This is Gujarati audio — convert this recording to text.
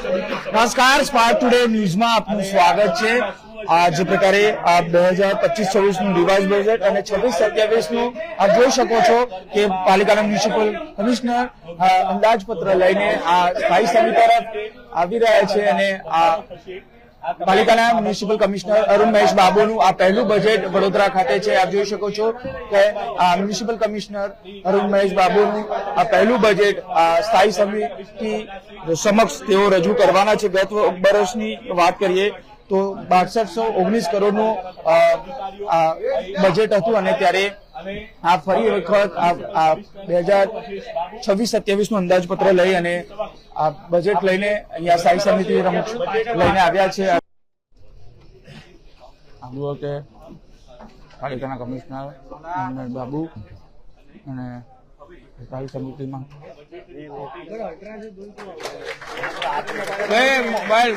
નમસ્કાર, સ્પાર્ક ટુડે ન્યૂઝમાં આપનું સ્વાગત છે। જે પ્રકારે આ 2025-26 નું રિવાઇઝ બજેટ અને 26-27 નું આપ જોઈ શકો છો કે પાલિકાના મ્યુનિસિપલ કમિશનર અંદાજપત્ર લઈને આ સ્થાયી સમિતિ તરફ આવી રહ્યા છે અને આ પાલિકાના મ્યુનિસિપલ કમિશનર અરુણ મહેશ બાબુનું આ પહેલું બજેટ વડોદરા ખાતે છે। આપ જોઈ શકો છો કે આ મ્યુનિસિપલ કમિશનર અરુણ મહેશ બાબુનું આ પહેલું બજેટ સ્થાયી સમિતિ સમક્ષ તેઓ રજૂ કરવાના છે। ગત વર્ષની વાત કરીએ તો 6219 કરોડનું બજેટ હતું અને ત્યારે આ ફરી વખત આ 2026-27 નું અંદાજપત્ર લઈ અને આ બજેટ લઈને અહીંયા સ્થાયી સમિતિ લઈને આવ્યા છે। આવું કે પાલિકાના કમિશનર બાબુ અને સ્થાયી સમિતિમાં મોબાઈલ